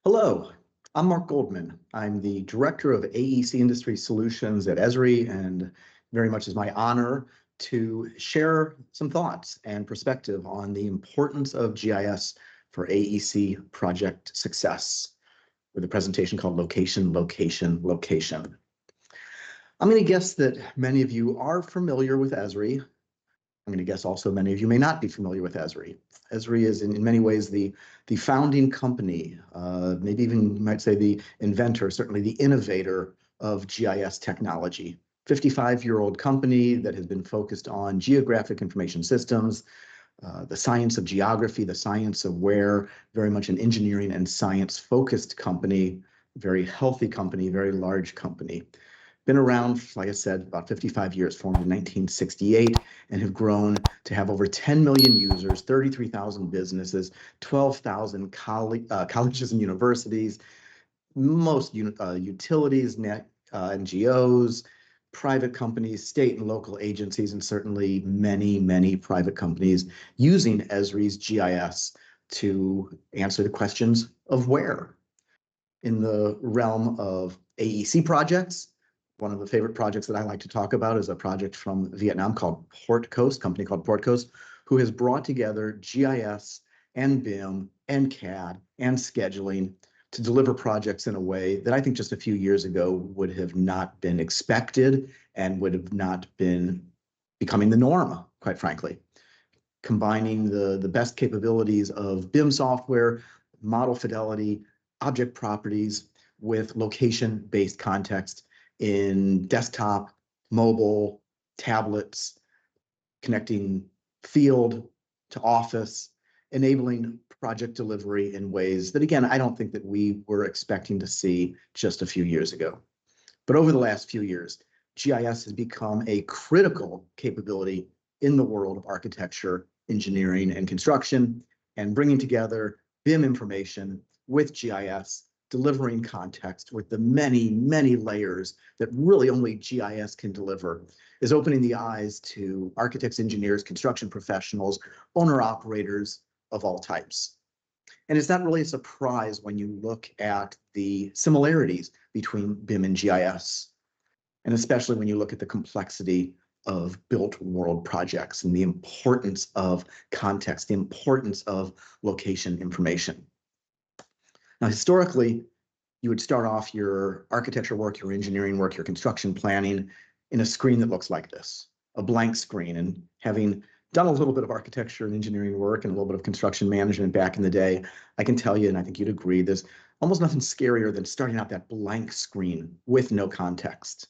Hello, I'm Marc Goldman. I'm the Director of AEC Industry Solutions at Esri, and very much is my honor to share some thoughts and perspective on the importance of GIS for AEC project success with a presentation called Location, Location, Location. I'm going to guess that many of you are familiar with Esri. I'm going to guess also many of you may not be familiar with Esri. Esri is in many ways the founding company, maybe even you might say the inventor, certainly the innovator of GIS technology. 55-year-old company that has been focused on geographic information systems, the science of geography, the science of where, very much an engineering and science-focused company, very healthy company, very large company. Been around, like I said, about 55 years, formed in 1968, and have grown to have over 10 million users, 33,000 businesses, 12,000 colleges and universities, most utilities, NGOs, private companies, state and local agencies, and certainly many, many private companies using Esri's GIS to answer the questions of where. In the realm of AEC projects, one of the favorite projects that I like to talk about is a project from Vietnam called Port Coast, a company called Port Coast, who has brought together GIS and BIM and CAD and scheduling to deliver projects in a way that I think just a few years ago would have not been expected and would have not been becoming the norm, quite frankly. Combining the best capabilities of BIM software, model fidelity, object properties with location-based context in desktop, mobile, tablets, connecting field to office, enabling project delivery in ways that, again, I don't think that we were expecting to see just a few years ago. But over the last few years, GIS has become a critical capability in the world of architecture, engineering, and construction, and bringing together BIM information with GIS, delivering context with the many, many layers that really only GIS can deliver, is opening the eyes to architects, engineers, construction professionals, owner-operators of all types. And it's not really a surprise when you look at the similarities between BIM and GIS, and especially when you look at the complexity of built world projects and the importance of context, the importance of location information. Now, historically, you would start off your architecture work, your engineering work, your construction planning in a screen that looks like this, a blank screen. And having done a little bit of architecture and engineering work and a little bit of construction management back in the day, I can tell you, and I think you'd agree, there's almost nothing scarier than starting out that blank screen with no context.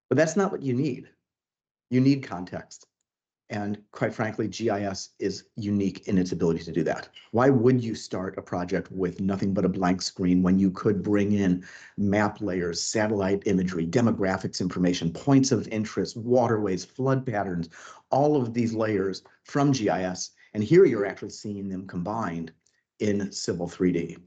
But that's not what you need. You need context. And quite frankly, GIS is unique in its ability to do that. Why would you start a project with nothing but a blank screen when you could bring in map layers, satellite imagery, demographics information, points of interest, waterways, flood patterns, all of these layers from GIS? And here you're actually seeing them combined in Civil 3D.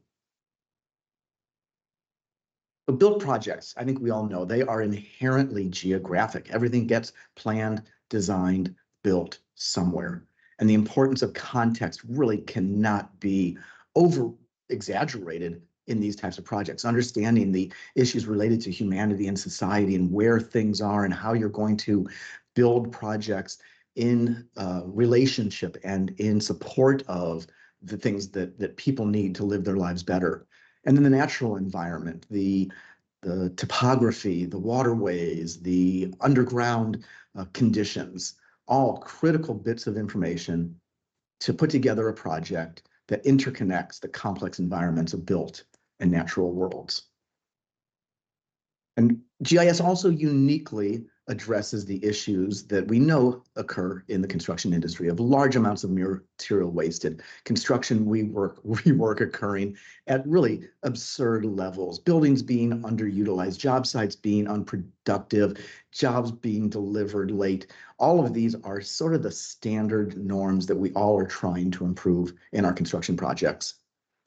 But built projects, I think we all know, they are inherently geographic. Everything gets planned, designed, built somewhere. And the importance of context really cannot be over exaggerated in these types of projects. Understanding the issues related to humanity and society and where things are and how you're going to build projects in relationship and in support of the things that people need to live their lives better. And then the natural environment, the topography, the waterways, the underground conditions, all critical bits of information to put together a project that interconnects the complex environments of built and natural worlds. And GIS also uniquely addresses the issues that we know occur in the construction industry of large amounts of material wasted, construction rework occurring at really absurd levels, buildings being underutilized, job sites being unproductive, jobs being delivered late. All of these are sort of the standard norms that we all are trying to improve in our construction projects.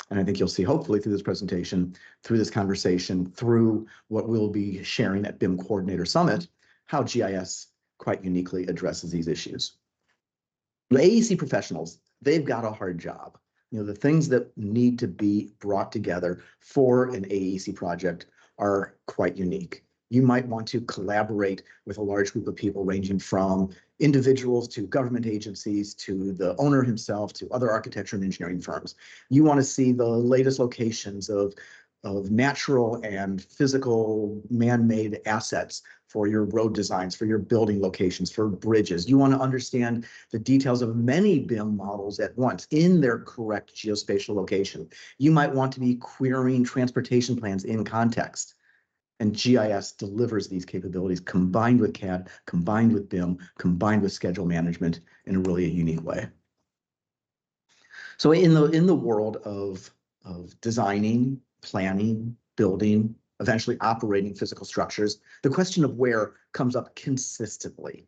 And I think you'll see, hopefully, through this presentation, through this conversation, through what we'll be sharing at BIM Coordinator Summit, how GIS quite uniquely addresses these issues. The AEC professionals, they've got a hard job. The things that need to be brought together for an AEC project are quite unique. You might want to collaborate with a large group of people ranging from individuals to government agencies to the owner himself to other architecture and engineering firms. You want to see the latest locations of natural and physical man-made assets for your road designs, for your building locations, for bridges. You want to understand the details of many BIM models at once in their correct geospatial location. You might want to be querying transportation plans in context. And GIS delivers these capabilities combined with CAD, combined with BIM, combined with schedule management in a really unique way. So in the world of designing, planning, building, eventually operating physical structures, the question of where comes up consistently.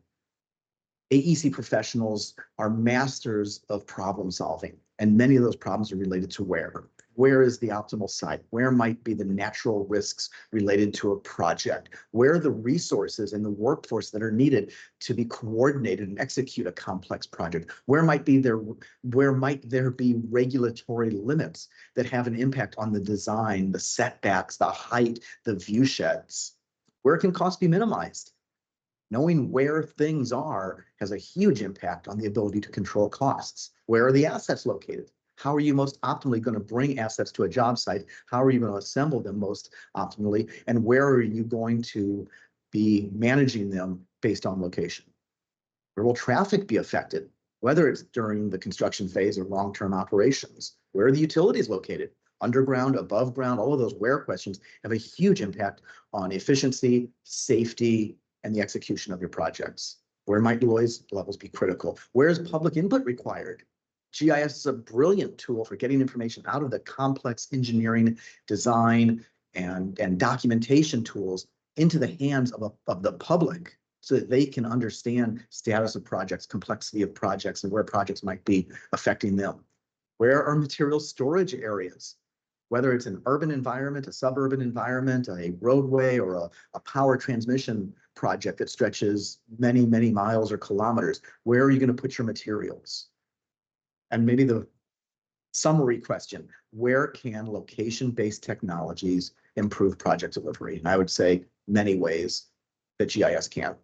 AEC professionals are masters of problem solving, and many of those problems are related to where. Where is the optimal site? Where might be the natural risks related to a project? Where are the resources and the workforce that are needed to be coordinated and execute a complex project? Where might there be regulatory limits that have an impact on the design, the setbacks, the height, the view sheds? Where can costs be minimized? Knowing where things are has a huge impact on the ability to control costs. Where are the assets located? How are you most optimally going to bring assets to a job site? How are you going to assemble them most optimally? And where are you going to be managing them based on location? Where will traffic be affected, whether it's during the construction phase or long-term operations? Where are the utilities located? Underground, above ground, all of those where questions have a huge impact on efficiency, safety, and the execution of your projects. Where might noise levels be critical? Where is public input required? GIS is a brilliant tool for getting information out of the complex engineering, design, and documentation tools into the hands of the public so that they can understand status of projects, complexity of projects, and where projects might be affecting them. Where are material storage areas? Whether it's an urban environment, a suburban environment, a roadway, or a power transmission project that stretches many, many miles or kilometers, where are you going to put your materials? And maybe the summary question, where can location-based technologies improve project delivery? And I would say many ways that GIS can.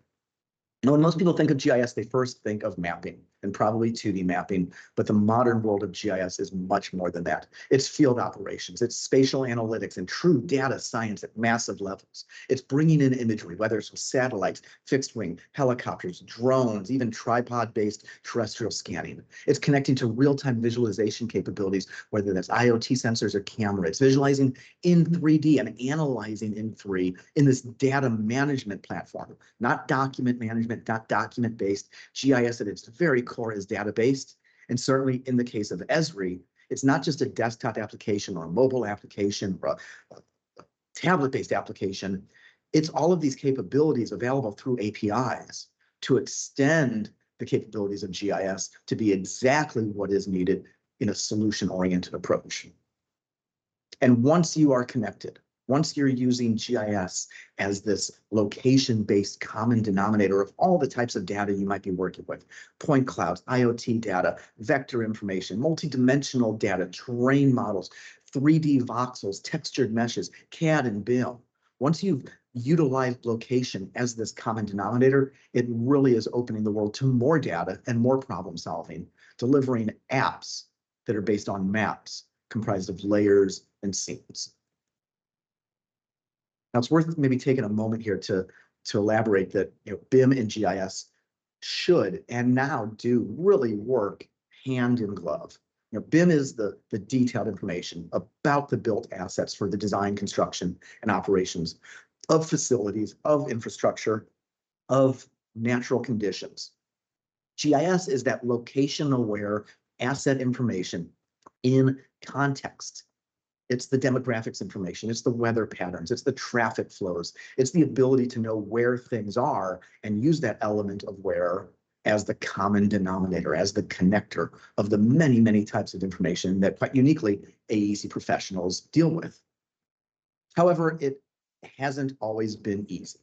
Now, when most people think of GIS, they first think of mapping and probably 2D mapping, but the modern world of GIS is much more than that. It's field operations, it's spatial analytics and true data science at massive levels. It's bringing in imagery, whether it's with satellites, fixed wing, helicopters, drones, even tripod-based terrestrial scanning. It's connecting to real-time visualization capabilities, whether that's IoT sensors or cameras, visualizing in 3D and analyzing in 3D in this data management platform, not document management, not document-based. GIS at its very core is data-based. And certainly in the case of Esri, it's not just a desktop application or a mobile application or a tablet-based application. It's all of these capabilities available through APIs to extend the capabilities of GIS to be exactly what is needed in a solution-oriented approach. And once you are connected, once you're using GIS as this location-based common denominator of all the types of data you might be working with, point clouds, IoT data, vector information, multidimensional data, terrain models, 3D voxels, textured meshes, CAD and BIM. Once you've utilized location as this common denominator, it really is opening the world to more data and more problem solving, delivering apps that are based on maps comprised of layers and scenes. Now, it's worth maybe taking a moment here to elaborate that BIM and GIS should and now do really work hand in glove. BIM is the detailed information about the built assets for the design, construction, and operations of facilities, of infrastructure, of natural conditions. GIS is that location-aware asset information in context. It's the demographics information, it's the weather patterns, it's the traffic flows, it's the ability to know where things are and use that element of where as the common denominator, as the connector of the many, many types of information that quite uniquely AEC professionals deal with. However, it hasn't always been easy.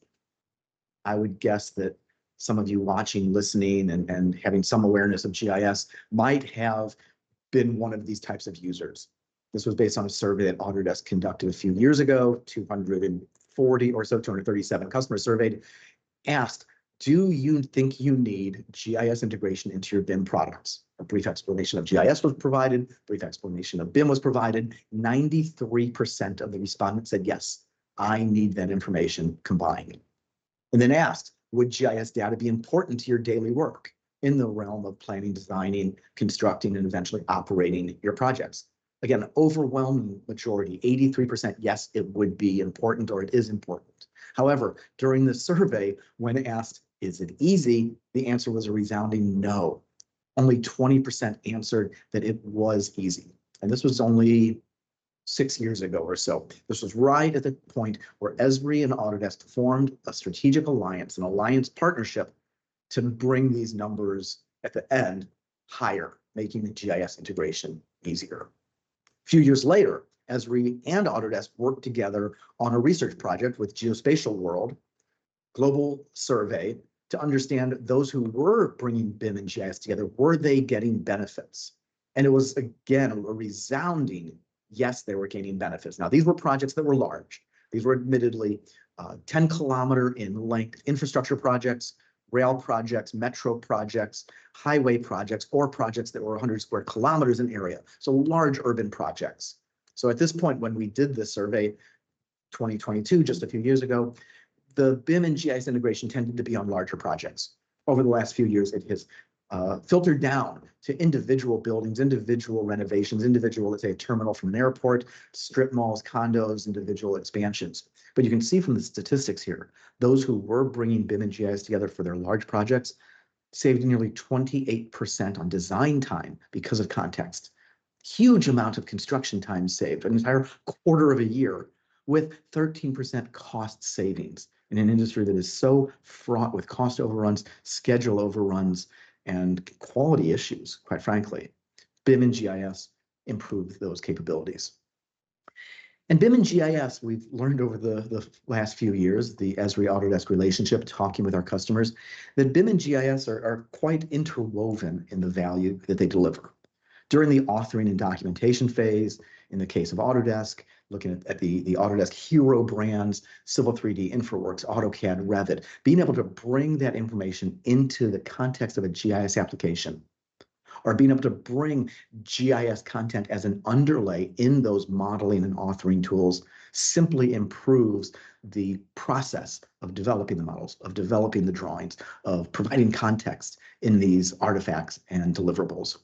I would guess that some of you watching, listening, and having some awareness of GIS might have been one of these types of users. This was based on a survey that Autodesk conducted a few years ago, 240 or so, 237 customers surveyed, asked, do you think you need GIS integration into your BIM products? A brief explanation of GIS was provided, brief explanation of BIM was provided. 93% of the respondents said, yes, I need that information combined. And then asked, would GIS data be important to your daily work in the realm of planning, designing, constructing, and eventually operating your projects? Again, overwhelming majority, 83%, yes, it would be important or it is important. However, during the survey, when asked, is it easy? The answer was a resounding no. Only 20% answered that it was easy. And this was only 6 years ago or so. This was right at the point where Esri and Autodesk formed a strategic alliance, an alliance partnership to bring these numbers at the end higher, making the GIS integration easier. A few years later, Esri and Autodesk worked together on a research project with Geospatial World, global survey, to understand those who were bringing BIM and GIS together, were they getting benefits? And it was, again, a resounding yes, they were gaining benefits. Now, these were projects that were large. These were admittedly 10-kilometer in length infrastructure projects, rail projects, metro projects, highway projects, or projects that were 100 square kilometers in area. So large urban projects. So at this point, when we did this survey, 2022, just a few years ago, the BIM and GIS integration tended to be on larger projects. Over the last few years, it has filtered down to individual buildings, individual renovations, individual, let's say, a terminal from an airport, strip malls, condos, individual expansions. But you can see from the statistics here, those who were bringing BIM and GIS together for their large projects saved nearly 28% on design time because of context. Huge amount of construction time saved, an entire quarter of a year, with 13% cost savings in an industry that is so fraught with cost overruns, schedule overruns, and quality issues, quite frankly. BIM and GIS improve those capabilities. And BIM and GIS, we've learned over the last few years, the Esri-Autodesk relationship, talking with our customers, that BIM and GIS are quite interwoven in the value that they deliver. During the authoring and documentation phase, in the case of Autodesk, looking at the Autodesk hero brands, Civil 3D, InfraWorks, AutoCAD, Revit, being able to bring that information into the context of a GIS application, or being able to bring GIS content as an underlay in those modeling and authoring tools simply improves the process of developing the models, of developing the drawings, of providing context in these artifacts and deliverables.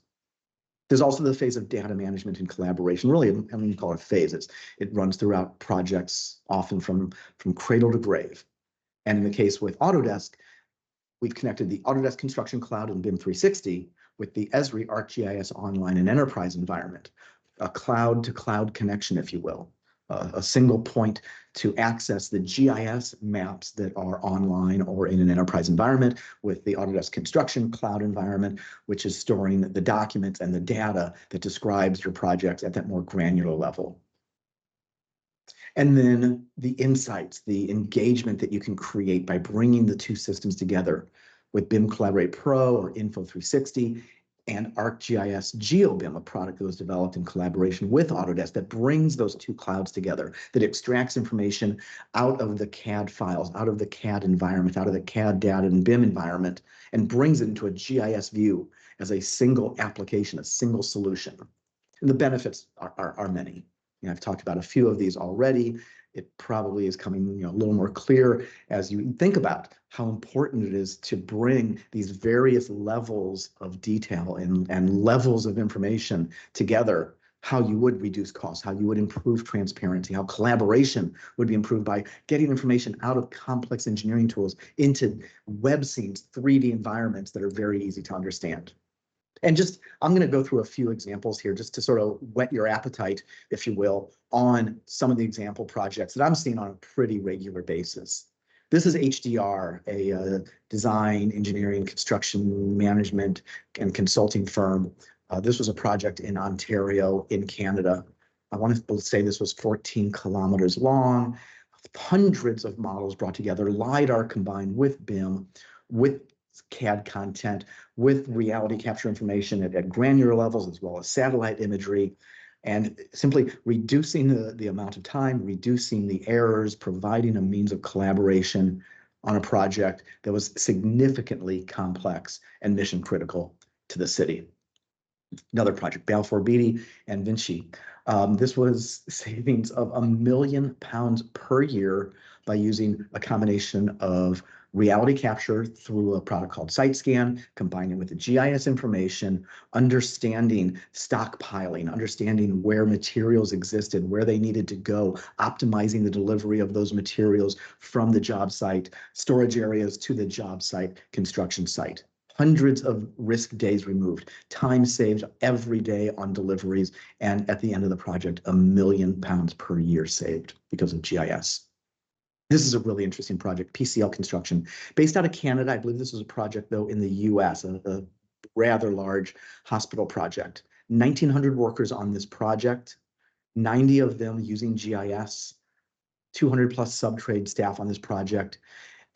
There's also the phase of data management and collaboration. Really, I mean, you call it a phase. It runs throughout projects, often from cradle to grave. And in the case with Autodesk, we've connected the Autodesk Construction Cloud and BIM 360 with the Esri ArcGIS Online and Enterprise environment, a cloud-to-cloud connection, if you will, a single point to access the GIS maps that are online or in an enterprise environment, with the Autodesk Construction Cloud environment, which is storing the documents and the data that describes your projects at that more granular level. And then the insights, the engagement that you can create by bringing the two systems together with BIM Collaborate Pro or Info 360 and ArcGIS GeoBIM, a product that was developed in collaboration with Autodesk that brings those two clouds together, that extracts information out of the CAD files, out of the CAD environment, out of the CAD data and BIM environment, and brings it into a GIS view as a single application, a single solution. And the benefits are many. I've talked about a few of these already. It probably is coming a little more clear as you think about how important it is to bring these various levels of detail and levels of information together, how you would reduce costs, how you would improve transparency, how collaboration would be improved by getting information out of complex engineering tools into web scenes, 3D environments that are very easy to understand. And I'm going to go through a few examples here just to sort of whet your appetite, if you will, on some of the example projects that I'm seeing on a pretty regular basis. This is HDR, a design, engineering, construction management, and consulting firm. This was a project in Ontario, in Canada. I want to say this was 14 kilometers long, hundreds of models brought together, LiDAR combined with BIM, with CAD content with reality capture information at granular levels, as well as satellite imagery, and simply reducing the amount of time, reducing the errors, providing a means of collaboration on a project that was significantly complex and mission critical to the city. Another project, Balfour Beatty and Vinci. This was savings of £1 million per year by using a combination of reality capture through a product called SiteScan, combining with the GIS information, understanding stockpiling, understanding where materials existed, where they needed to go, optimizing the delivery of those materials from the job site, storage areas to the job site, construction site. Hundreds of risk days removed, time saved every day on deliveries, and at the end of the project, £1 million per year saved because of GIS. This is a really interesting project, PCL Construction, based out of Canada. I believe this was a project, though, in the US, a rather large hospital project. 1,900 workers on this project, 90 of them using GIS, 200 plus sub-trade staff on this project.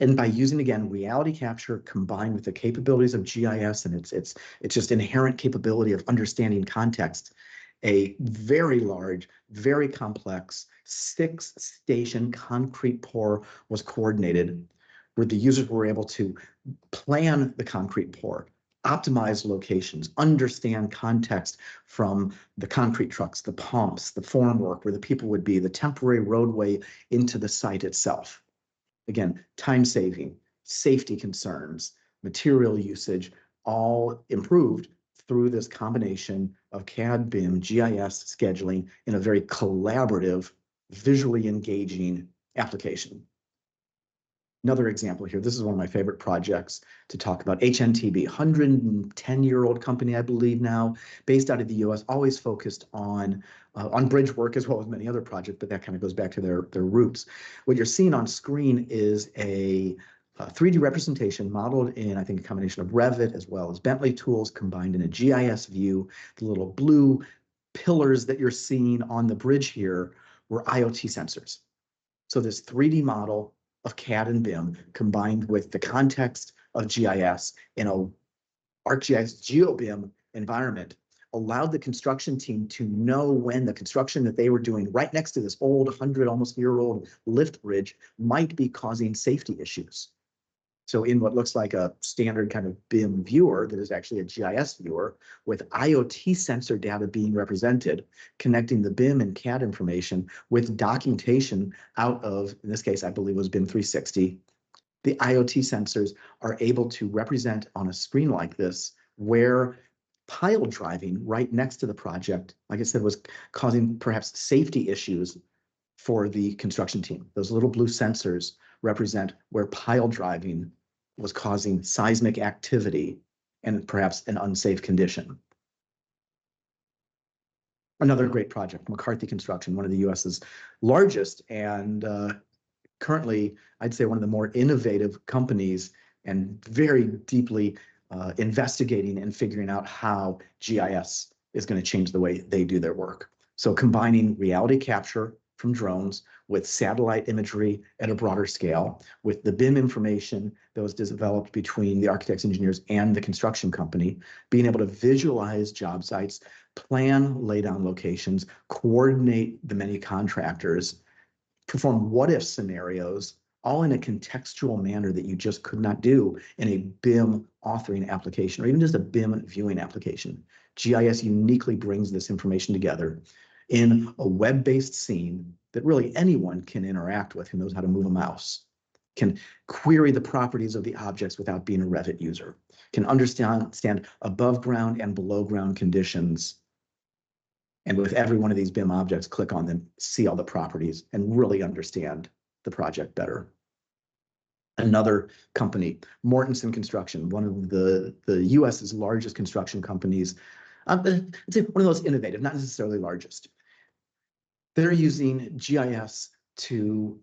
And by using, again, reality capture combined with the capabilities of GIS and its just inherent capability of understanding context, a very large, very complex 6-station concrete pour was coordinated, where the users were able to plan the concrete pour, optimize locations, understand context from the concrete trucks, the pumps, the formwork, where the people would be, the temporary roadway into the site itself. Again, time saving, safety concerns, material usage, all improved through this combination of CAD, BIM, GIS scheduling in a very collaborative, visually engaging application. Another example here, this is one of my favorite projects to talk about, HNTB, 110-year-old company, I believe now, based out of the US, always focused on bridge work as well as many other projects, but that kind of goes back to their roots. What you're seeing on screen is a 3D representation modeled in, I think, a combination of Revit as well as Bentley tools combined in a GIS view. The little blue pillars that you're seeing on the bridge here were IoT sensors. So this 3D model of CAD and BIM combined with the context of GIS in a ArcGIS GeoBIM environment allowed the construction team to know when the construction that they were doing right next to this old 100-almost-year-old lift bridge might be causing safety issues. So in what looks like a standard kind of BIM viewer that is actually a GIS viewer with IoT sensor data being represented, connecting the BIM and CAD information with documentation out of, in this case, I believe was BIM 360. The IoT sensors are able to represent on a screen like this where pile driving right next to the project, like I said, was causing perhaps safety issues for the construction team. Those little blue sensors represent where pile driving was causing seismic activity and perhaps an unsafe condition. Another great project, McCarthy Construction, one of the US's largest and currently, I'd say, one of the more innovative companies and very deeply investigating and figuring out how GIS is going to change the way they do their work. So combining reality capture from drones with satellite imagery at a broader scale, with the BIM information that was developed between the architects, engineers, and the construction company, being able to visualize job sites, plan laydown locations, coordinate the many contractors, perform what-if scenarios, all in a contextual manner that you just could not do in a BIM authoring application or even just a BIM viewing application. GIS uniquely brings this information together in a web-based scene that really anyone can interact with who knows how to move a mouse, can query the properties of the objects without being a Revit user, can understand above ground and below ground conditions, and with every one of these BIM objects, click on them, see all the properties, and really understand the project better. Another company, Mortenson Construction, one of the US's largest construction companies, I'd say one of those innovative, not necessarily largest. They're using GIS to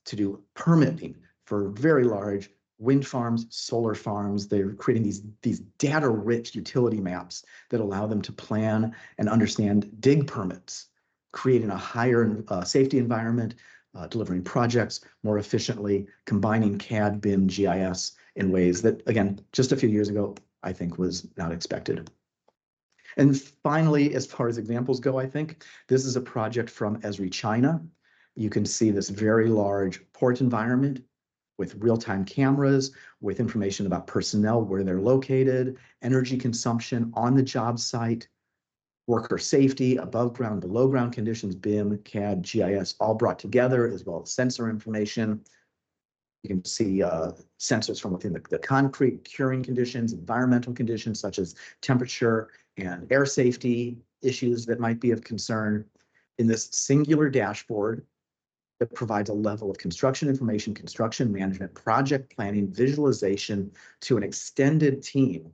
do permitting for very large wind farms, solar farms. They're creating these data-rich utility maps that allow them to plan and understand dig permits, creating a higher safety environment, delivering projects more efficiently, combining CAD, BIM, GIS, in ways that, again, just a few years ago, I think was not expected. And finally, as far as examples go, I think this is a project from Esri, China. You can see this very large port environment with real-time cameras, with information about personnel, where they're located, energy consumption on the job site, worker safety, above ground, below ground conditions, BIM, CAD, GIS, all brought together, as well as sensor information. You can see sensors from within the concrete, curing conditions, environmental conditions such as temperature and air safety issues that might be of concern in this singular dashboard that provides a level of construction information, construction management, project planning, visualization to an extended team.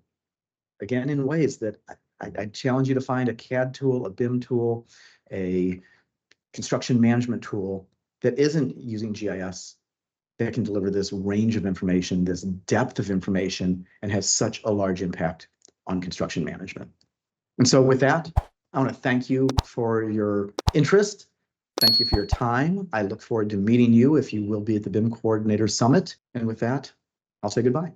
Again, in ways that I challenge you to find a CAD tool, a BIM tool, a construction management tool that isn't using GIS that can deliver this range of information, this depth of information, and has such a large impact on construction management. And so with that, I want to thank you for your interest. Thank you for your time. I look forward to meeting you if you will be at the BIM Coordinator Summit. And with that, I'll say goodbye.